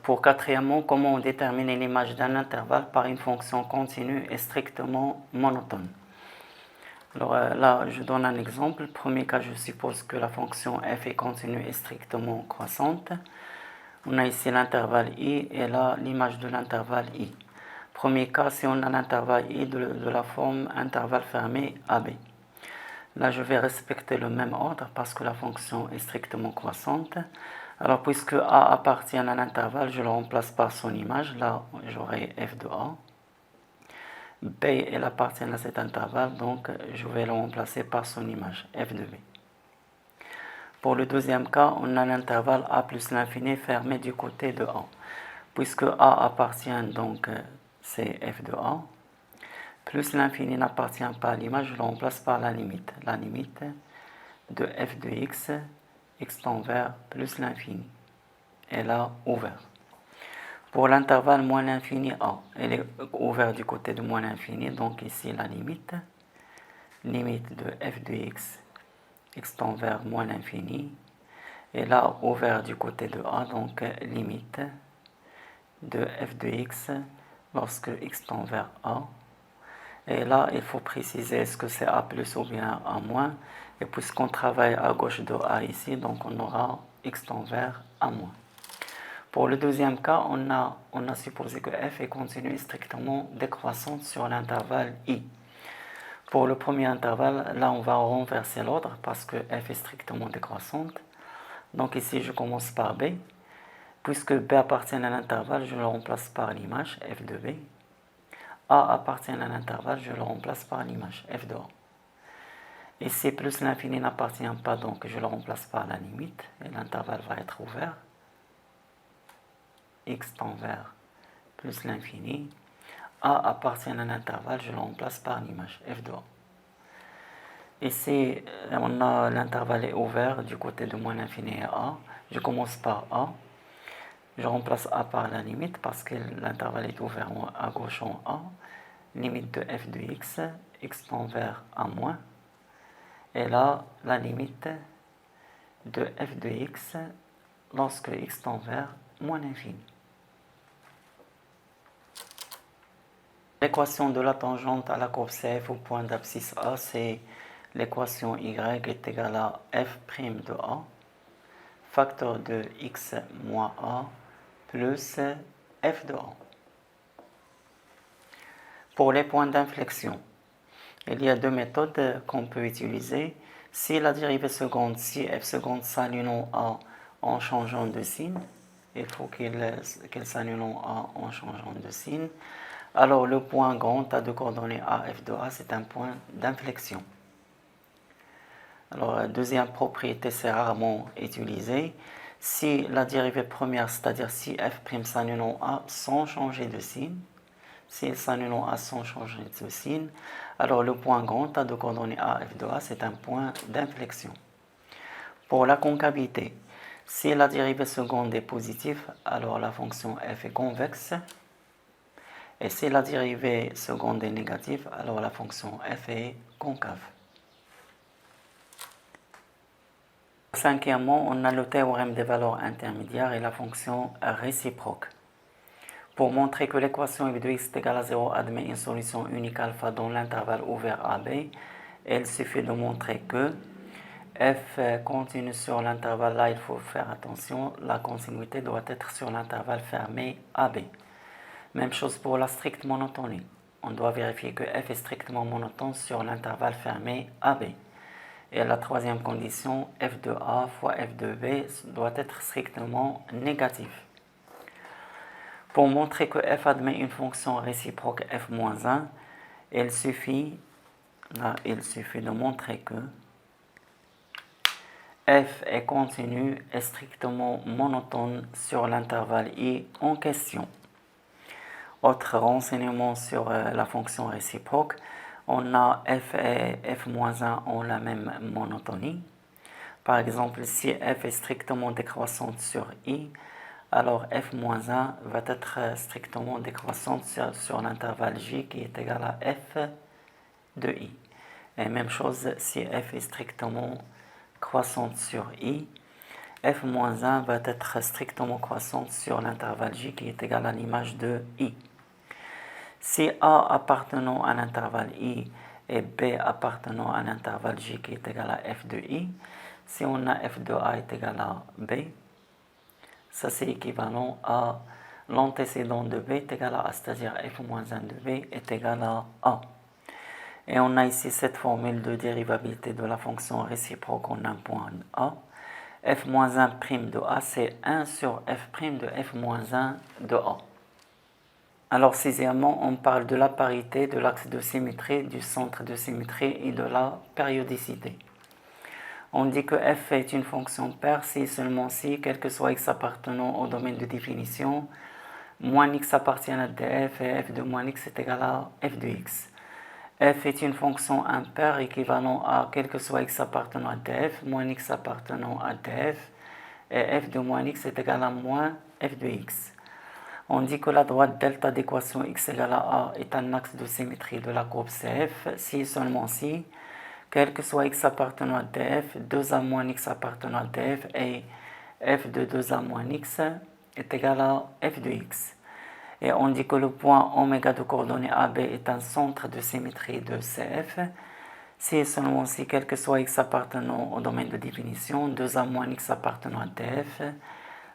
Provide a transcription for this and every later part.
Pour quatrièmement, comment déterminer l'image d'un intervalle par une fonction continue et strictement monotone. Alors là, je donne un exemple. Premier cas, je suppose que la fonction f est continue et strictement croissante. On a ici l'intervalle i et là l'image de l'intervalle i. Premier cas, si on a l'intervalle i de la forme intervalle fermé AB. Là, je vais respecter le même ordre parce que la fonction est strictement croissante. Alors, puisque A appartient à l'intervalle, je le remplace par son image. Là, j'aurai f de A. B, elle appartient à cet intervalle, donc je vais le remplacer par son image, f de B. Pour le deuxième cas, on a l'intervalle A plus l'infini fermé du côté de A. Puisque A appartient, donc c'est f de A, plus l'infini n'appartient pas à l'image, je le remplace par la limite. La limite de f de x tend vers plus l'infini. Et là, ouvert. Pour l'intervalle moins l'infini A, elle est ouverte du côté de moins l'infini, donc ici la limite de f de x tend vers moins l'infini, et là ouvert du côté de A, donc limite de f de x lorsque x tend vers A. Et là, il faut préciser est-ce que c'est A plus ou bien A moins. Et puisqu'on travaille à gauche de A ici, donc on aura x tend vers A moins. Pour le deuxième cas, on a supposé que f est continue et strictement décroissante sur l'intervalle i. Pour le premier intervalle, là on va renverser l'ordre parce que f est strictement décroissante. Donc ici je commence par b. Puisque b appartient à l'intervalle, je le remplace par l'image f de b. A appartient à l'intervalle, je le remplace par l'image f de A. Ici, plus l'infini n'appartient pas, donc je le remplace par la limite, et l'intervalle va être ouvert. X tend vers plus l'infini. A appartient à l'intervalle, je le remplace par l'image f de A. Ici, on a l'intervalle est ouvert du côté de moins l'infini et A. Je commence par A. Je remplace A par la limite parce que l'intervalle est ouvert à gauche en A. Limite de f de x tend vers A moins. Et là, la limite de f de x lorsque x tend vers moins l'infini. L'équation de la tangente à la courbe CF au point d'abscisse A, c'est l'équation y est égale à f' de A, facteur de x moins A, plus f de A. Pour les points d'inflexion, il y a deux méthodes qu'on peut utiliser. Si la dérivée seconde, si f seconde s'annule en A en changeant de signe, il faut qu'elle s'annule en A en changeant de signe. Alors le point grand a de coordonnées A, f de A, c'est un point d'inflexion. Alors la deuxième propriété, c'est rarement utilisé. Si la dérivée première, c'est-à-dire si f' s'annule en A sans changer de signe, si elle s'annule en A sans changer de signe, alors le point grand a de coordonnées A, f de A, c'est un point d'inflexion. Pour la concavité, si la dérivée seconde est positive, alors la fonction f est convexe. Et si la dérivée seconde est négative, alors la fonction f est concave. Cinquièmement, on a le théorème des valeurs intermédiaires et la fonction réciproque. Pour montrer que l'équation f de x est égale à 0 admet une solution unique alpha dans l'intervalle ouvert AB, il suffit de montrer que f continue sur l'intervalle, là il faut faire attention, la continuité doit être sur l'intervalle fermé AB. Même chose pour la stricte monotonie. On doit vérifier que f est strictement monotone sur l'intervalle fermé AB. Et la troisième condition, f de A fois f de B doit être strictement négatif. Pour montrer que f admet une fonction réciproque f-1, il suffit de montrer que f est continu et strictement monotone sur l'intervalle i en question. Autre renseignement sur la fonction réciproque, on a f et f-1 ont la même monotonie. Par exemple, si f est strictement décroissante sur i, alors f-1 va être strictement décroissante sur l'intervalle j qui est égal à f de i. Et même chose si f est strictement croissante sur i, f moins 1 va être strictement croissante sur l'intervalle j qui est égal à l'image de i. Si a appartenant à l'intervalle i et b appartenant à l'intervalle j qui est égal à f de i, si on a f de a est égal à b, ça c'est équivalent à l'antécédent de b est égal à a, c'est-à-dire f moins 1 de b est égal à a. Et on a ici cette formule de dérivabilité de la fonction réciproque en un point a. F moins 1' de a, c'est 1 sur f' de f moins 1 de a. Alors, sixièmement, on parle de la parité, de l'axe de symétrie, du centre de symétrie et de la périodicité. On dit que f est une fonction paire si seulement si, quel que soit x appartenant au domaine de définition, moins x appartient à df et f de moins x est égal à f de x. F est une fonction impaire équivalent à quel que soit x appartenant à df, moins x appartenant à df, et f de moins x est égal à moins f de x. On dit que la droite delta d'équation x égale à a est un axe de symétrie de la courbe CF si et seulement si, quel que soit x appartenant à df, 2a moins x appartenant à df et f de 2a moins x est égal à f de x. Et on dit que le point oméga de coordonnées AB est un centre de symétrie de CF si et seulement si, quel que soit x appartenant au domaine de définition, 2a moins x appartenant à df,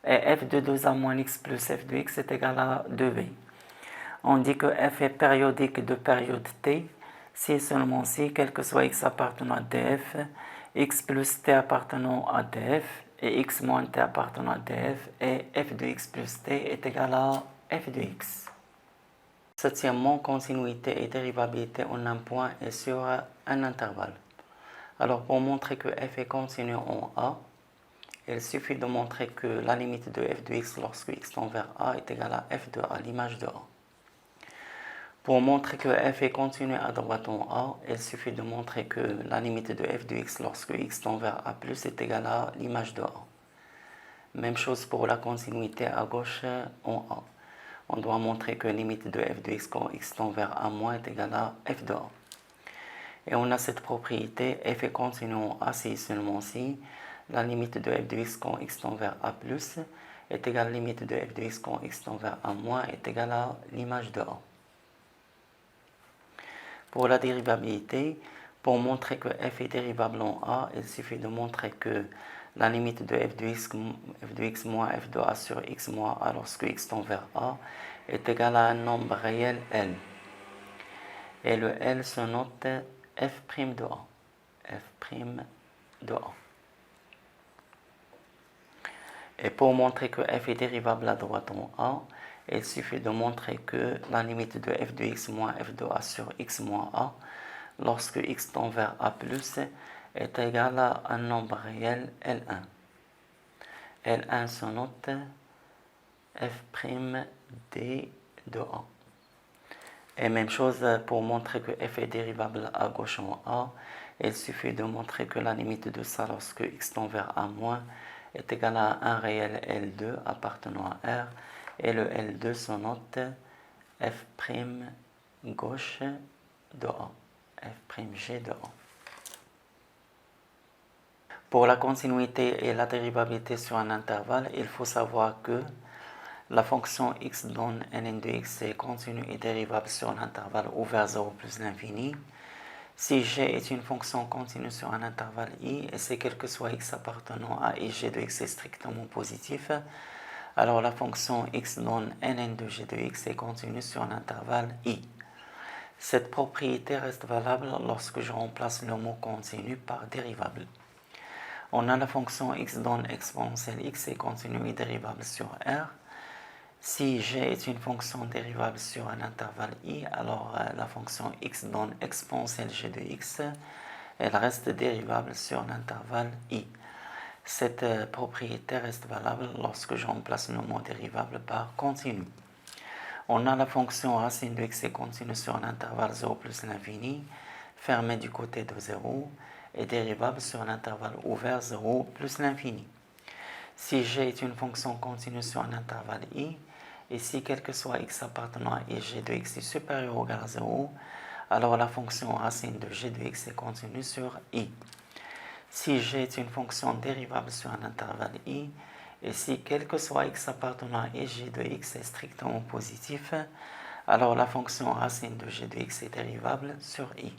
et f de 2a moins x plus f de x est égal à 2b. On dit que f est périodique de période t si et seulement si, quel que soit x appartenant à df, x plus t appartenant à df, et x moins t appartenant à df, et f de x plus t est égal à f de x. Septièmement, continuité et dérivabilité en un point et sur un intervalle. Alors pour montrer que f est continu en a, il suffit de montrer que la limite de f de x lorsque x tend vers a est égale à f de a, l'image de a. Pour montrer que f est continu à droite en a, il suffit de montrer que la limite de f de x lorsque x tend vers a plus est égale à l'image de a. Même chose pour la continuité à gauche en a. On doit montrer que la limite de f de x quand x tend vers a moins est égale à f de a. Et on a cette propriété, f est continu en a si seulement si la limite de f de x quand x tend vers a plus est égale à la limite de f de x quand x tend vers a moins est égale à l'image de a. Pour la dérivabilité, pour montrer que f est dérivable en a, il suffit de montrer que la limite de f de x moins f de a sur x moins a lorsque x tend vers a est égale à un nombre réel L. Et le L se note f' de a. f' de a. Et pour montrer que f est dérivable à droite en a, il suffit de montrer que la limite de f de x moins f de a sur x moins a lorsque x tend vers a plus est égale à un nombre réel L1. L1 se note f' d de a. Et même chose pour montrer que f est dérivable à gauche en a, il suffit de montrer que la limite de ça lorsque x tend vers a moins est égale à un réel L2 appartenant à R, et le L2 se note f' gauche de A, f'g de A. Pour la continuité et la dérivabilité sur un intervalle, il faut savoir que la fonction x donne ln de x est continue et dérivable sur un intervalle ouvert 0 plus l'infini. Si g est une fonction continue sur un intervalle i, et c'est quel que soit x appartenant à i, g de x est strictement positif, alors la fonction x donne ln de g de x est continue sur un intervalle i. Cette propriété reste valable lorsque je remplace le mot continu par dérivable. On a la fonction x donne exponentielle x est continue et dérivable sur R. Si g est une fonction dérivable sur un intervalle i, alors la fonction x donne exponentielle g de x, elle reste dérivable sur l'intervalle i. Cette propriété reste valable lorsque je remplace le mot dérivable par continu. On a la fonction racine de x est continue sur un intervalle 0 plus l'infini, fermée du côté de 0, et dérivable sur l'intervalle ouvert 0 plus l'infini. Si g est une fonction continue sur un intervalle i, et si quel que soit x appartenant à i, g de x est supérieur ou égal à 0, alors la fonction racine de g de x est continue sur i. Si g est une fonction dérivable sur un intervalle i, et si quel que soit x appartenant à g de x est strictement positif, alors la fonction racine de g de x est dérivable sur i.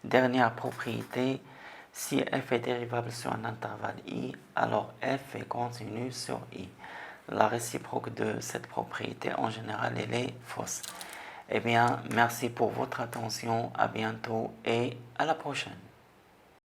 Dernière propriété, si f est dérivable sur un intervalle i, alors f est continu sur i. La réciproque de cette propriété, en général, elle est fausse. Eh bien, merci pour votre attention, à bientôt et à la prochaine.